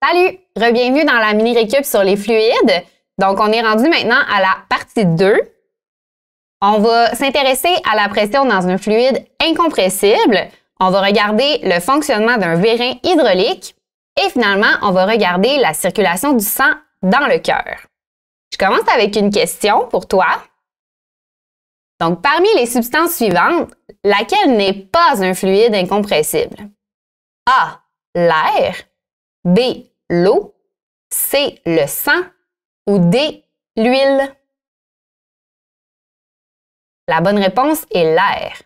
Salut! Bienvenue dans la mini-récup sur les fluides. Donc, on est rendu maintenant à la partie 2. On va s'intéresser à la pression dans un fluide incompressible. On va regarder le fonctionnement d'un vérin hydraulique. Et finalement, on va regarder la circulation du sang dans le cœur. Je commence avec une question pour toi. Donc, parmi les substances suivantes, laquelle n'est pas un fluide incompressible? A. L'air. B. L'eau. C. Le sang. Ou D. L'huile. La bonne réponse est l'air.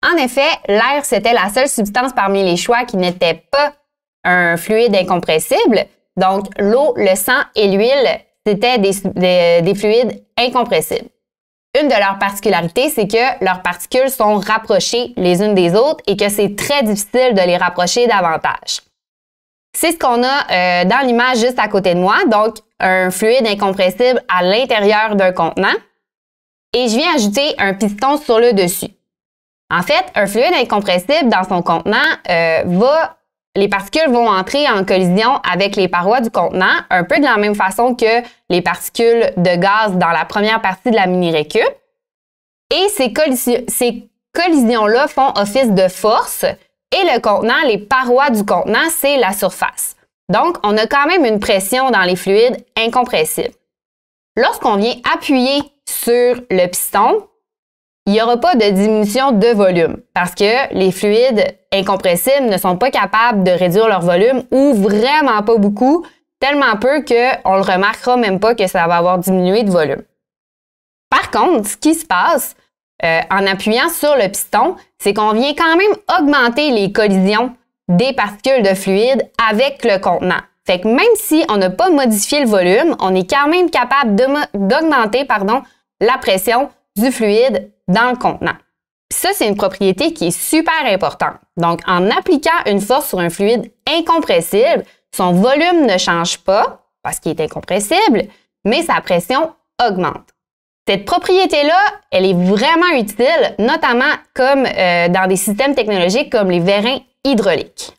En effet, l'air, c'était la seule substance parmi les choix qui n'était pas un fluide incompressible. Donc, l'eau, le sang et l'huile, c'était des fluides incompressibles. Une de leurs particularités, c'est que leurs particules sont rapprochées les unes des autres et que c'est très difficile de les rapprocher davantage. C'est ce qu'on a dans l'image juste à côté de moi, donc un fluide incompressible à l'intérieur d'un contenant. Et je viens ajouter un piston sur le dessus. En fait, un fluide incompressible dans son contenant, les particules vont entrer en collision avec les parois du contenant, un peu de la même façon que les particules de gaz dans la première partie de la mini-récup. Et ces collisions-là font office de force et le contenant, les parois du contenant, c'est la surface. Donc, on a quand même une pression dans les fluides incompressibles. Lorsqu'on vient appuyer sur le piston, il n'y aura pas de diminution de volume parce que les fluides incompressibles ne sont pas capables de réduire leur volume ou vraiment pas beaucoup, tellement peu qu'on ne le remarquera même pas que ça va avoir diminué de volume. Par contre, ce qui se passe en appuyant sur le piston, c'est qu'on vient quand même augmenter les collisions des particules de fluide avec le contenant. Fait que même si on n'a pas modifié le volume, on est quand même capable d'augmenter la pression du fluide dans le contenant. Puis ça, c'est une propriété qui est super importante. Donc, en appliquant une force sur un fluide incompressible, son volume ne change pas parce qu'il est incompressible, mais sa pression augmente. Cette propriété-là, elle est vraiment utile, notamment comme dans des systèmes technologiques comme les vérins hydrauliques.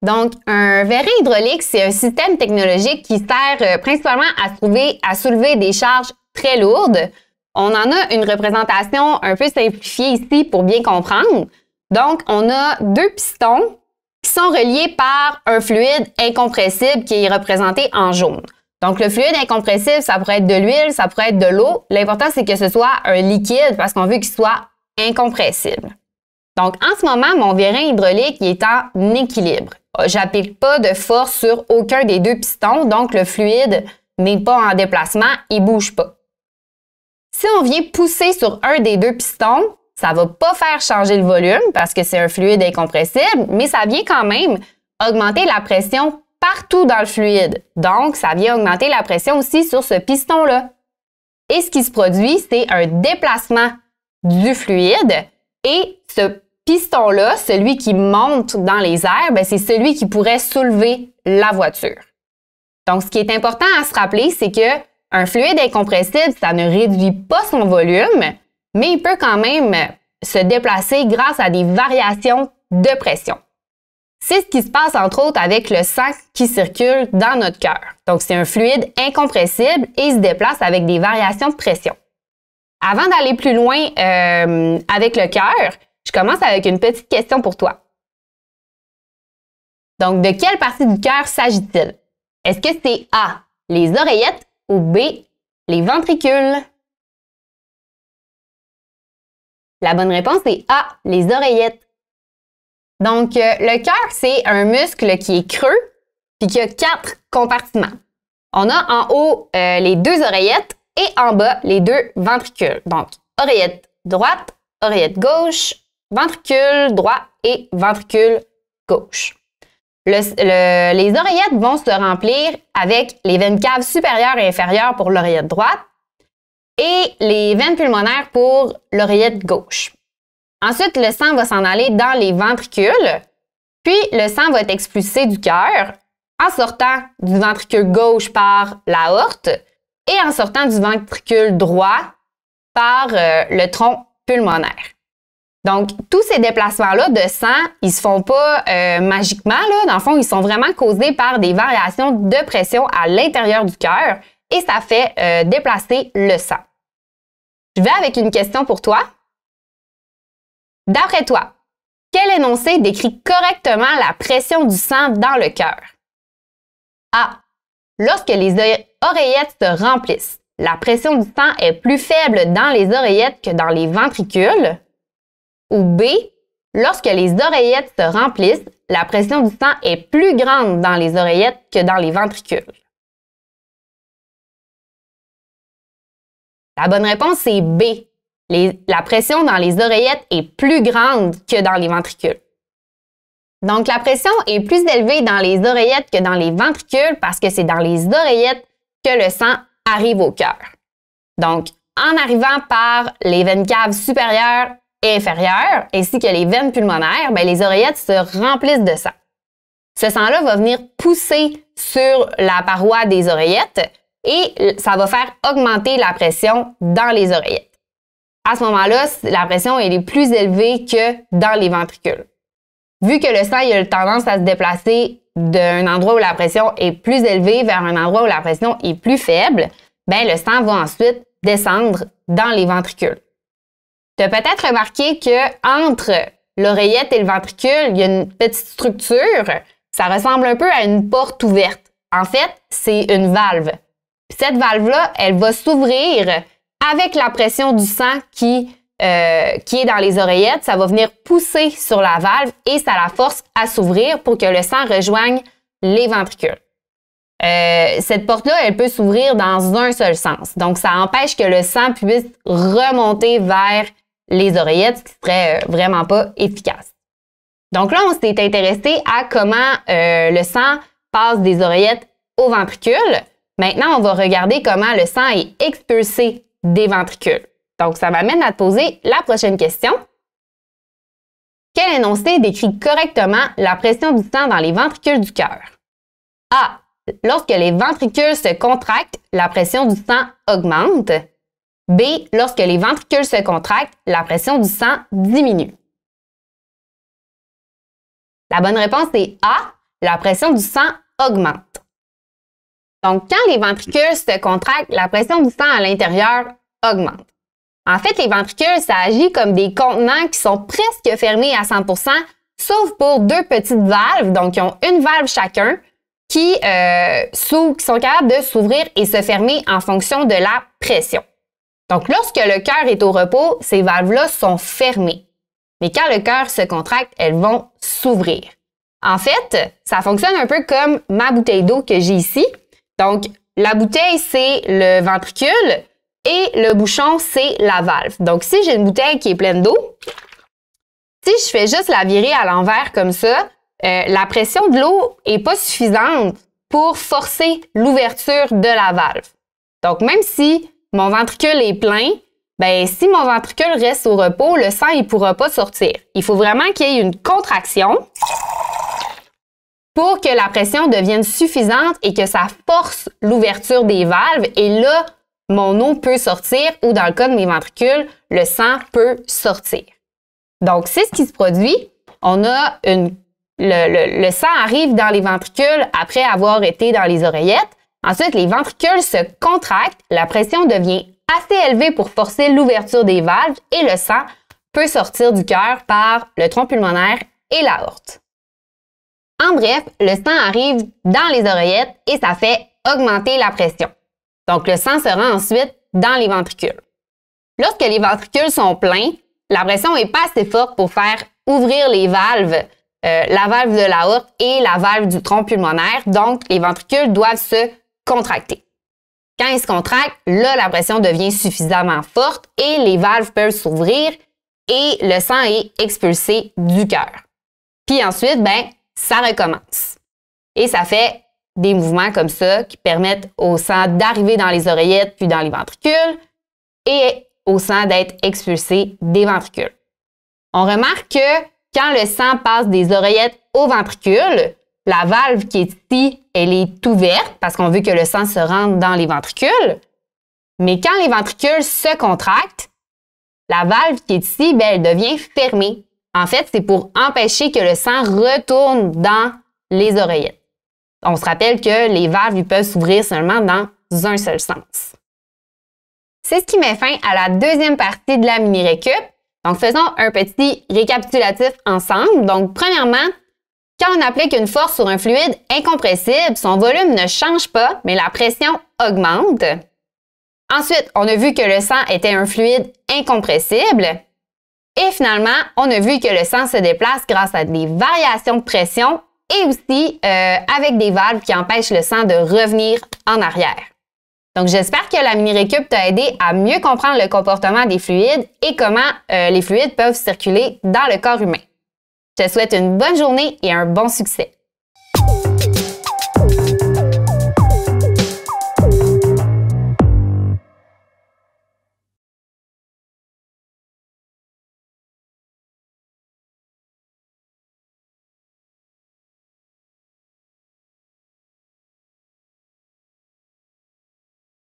Donc, un vérin hydraulique, c'est un système technologique qui sert principalement à soulever des charges très lourdes. On en a une représentation un peu simplifiée ici pour bien comprendre. Donc, on a deux pistons qui sont reliés par un fluide incompressible qui est représenté en jaune. Donc, le fluide incompressible, ça pourrait être de l'huile, ça pourrait être de l'eau. L'important, c'est que ce soit un liquide parce qu'on veut qu'il soit incompressible. Donc, en ce moment, mon vérin hydraulique il est en équilibre. J'applique pas de force sur aucun des deux pistons, donc le fluide n'est pas en déplacement, il bouge pas. Si on vient pousser sur un des deux pistons, ça va pas faire changer le volume parce que c'est un fluide incompressible, mais ça vient quand même augmenter la pression partout dans le fluide. Donc, ça vient augmenter la pression aussi sur ce piston-là. Et ce qui se produit, c'est un déplacement du fluide et ce piston-là, celui qui monte dans les airs, c'est celui qui pourrait soulever la voiture. Donc, ce qui est important à se rappeler, c'est que un fluide incompressible, ça ne réduit pas son volume, mais il peut quand même se déplacer grâce à des variations de pression. C'est ce qui se passe entre autres avec le sang qui circule dans notre cœur. Donc, c'est un fluide incompressible et il se déplace avec des variations de pression. Avant d'aller plus loin avec le cœur, je commence avec une petite question pour toi. Donc, de quelle partie du cœur s'agit-il? Est-ce que c'est A, les oreillettes ou B, les ventricules? La bonne réponse est A, les oreillettes. Donc, le cœur, c'est un muscle qui est creux puis qui a 4 compartiments. On a en haut les deux oreillettes et en bas les deux ventricules. Donc, oreillette droite, oreillette gauche, ventricule droit et ventricule gauche. Les oreillettes vont se remplir avec les veines caves supérieures et inférieures pour l'oreillette droite et les veines pulmonaires pour l'oreillette gauche. Ensuite, le sang va s'en aller dans les ventricules, puis le sang va être expulsé du cœur en sortant du ventricule gauche par l'aorte et en sortant du ventricule droit par le tronc pulmonaire. Donc, tous ces déplacements-là de sang, ils se font pas magiquement, là. Dans le fond, ils sont vraiment causés par des variations de pression à l'intérieur du cœur et ça fait déplacer le sang. Je vais avec une question pour toi. D'après toi, quel énoncé décrit correctement la pression du sang dans le cœur? A. Lorsque les oreillettes se remplissent, la pression du sang est plus faible dans les oreillettes que dans les ventricules. Ou B. Lorsque les oreillettes se remplissent, la pression du sang est plus grande dans les oreillettes que dans les ventricules. La bonne réponse, c'est B. La pression dans les oreillettes est plus grande que dans les ventricules. Donc, la pression est plus élevée dans les oreillettes que dans les ventricules parce que c'est dans les oreillettes que le sang arrive au cœur. Donc, en arrivant par les veines caves supérieures et inférieures, ainsi que les veines pulmonaires, les oreillettes se remplissent de sang. Ce sang-là va venir pousser sur la paroi des oreillettes et ça va faire augmenter la pression dans les oreillettes. À ce moment-là, la pression est plus élevée que dans les ventricules. Vu que le sang a tendance à se déplacer d'un endroit où la pression est plus élevée vers un endroit où la pression est plus faible, le sang va ensuite descendre dans les ventricules. Tu as peut-être remarqué qu'entre l'oreillette et le ventricule, il y a une petite structure. Ça ressemble un peu à une porte ouverte. En fait, c'est une valve. Puis cette valve-là, elle va s'ouvrir avec la pression du sang qui est dans les oreillettes. Ça va venir pousser sur la valve et ça la force à s'ouvrir pour que le sang rejoigne les ventricules. Cette porte-là, elle peut s'ouvrir dans un seul sens. Donc, ça empêche que le sang puisse remonter vers les oreillettes, ce qui serait vraiment pas efficace. Donc là, on s'est intéressé à comment le sang passe des oreillettes aux ventricules. Maintenant, on va regarder comment le sang est expulsé des ventricules. Donc, ça m'amène à te poser la prochaine question. Quel énoncé décrit correctement la pression du sang dans les ventricules du cœur? A. Lorsque les ventricules se contractent, la pression du sang augmente. B. Lorsque les ventricules se contractent, la pression du sang diminue. La bonne réponse est A. La pression du sang augmente. Donc, quand les ventricules se contractent, la pression du sang à l'intérieur augmente. En fait, les ventricules, ça agit comme des contenants qui sont presque fermés à 100%, sauf pour deux petites valves. Donc, ils ont une valve chacun qui sont capables de s'ouvrir et se fermer en fonction de la pression. Donc, lorsque le cœur est au repos, ces valves-là sont fermées. Mais quand le cœur se contracte, elles vont s'ouvrir. En fait, ça fonctionne un peu comme ma bouteille d'eau que j'ai ici. Donc, la bouteille, c'est le ventricule et le bouchon, c'est la valve. Donc, si j'ai une bouteille qui est pleine d'eau, si je fais juste la virer à l'envers comme ça, la pression de l'eau n'est pas suffisante pour forcer l'ouverture de la valve. Donc, même si mon ventricule est plein, si mon ventricule reste au repos, le sang ne pourra pas sortir. Il faut vraiment qu'il y ait une contraction pour que la pression devienne suffisante et que ça force l'ouverture des valves. Et là, mon eau peut sortir ou dans le cas de mes ventricules, le sang peut sortir. Donc, c'est ce qui se produit. On a le sang arrive dans les ventricules après avoir été dans les oreillettes. Ensuite, les ventricules se contractent, la pression devient assez élevée pour forcer l'ouverture des valves et le sang peut sortir du cœur par le tronc pulmonaire et l'aorte. En bref, le sang arrive dans les oreillettes et ça fait augmenter la pression. Donc, le sang se rend ensuite dans les ventricules. Lorsque les ventricules sont pleins, la pression n'est pas assez forte pour faire ouvrir les valves, la valve de l'aorte et la valve du tronc pulmonaire. Donc, les ventricules doivent se contracter. Quand ils se contractent, là, la pression devient suffisamment forte et les valves peuvent s'ouvrir et le sang est expulsé du cœur. Puis ensuite, ça recommence. Et ça fait des mouvements comme ça qui permettent au sang d'arriver dans les oreillettes puis dans les ventricules et au sang d'être expulsé des ventricules. On remarque que quand le sang passe des oreillettes aux ventricules, la valve qui est ici, elle est ouverte parce qu'on veut que le sang se rende dans les ventricules. Mais quand les ventricules se contractent, la valve qui est ici, elle devient fermée. En fait, c'est pour empêcher que le sang retourne dans les oreillettes. On se rappelle que les valves peuvent s'ouvrir seulement dans un seul sens. C'est ce qui met fin à la deuxième partie de la mini-récup. Donc, faisons un petit récapitulatif ensemble. Donc, premièrement, quand on applique une force sur un fluide incompressible, son volume ne change pas, mais la pression augmente. Ensuite, on a vu que le sang était un fluide incompressible. Et finalement, on a vu que le sang se déplace grâce à des variations de pression et aussi avec des valves qui empêchent le sang de revenir en arrière. Donc, j'espère que la mini-récup t'a aidé à mieux comprendre le comportement des fluides et comment les fluides peuvent circuler dans le corps humain. Je te souhaite une bonne journée et un bon succès.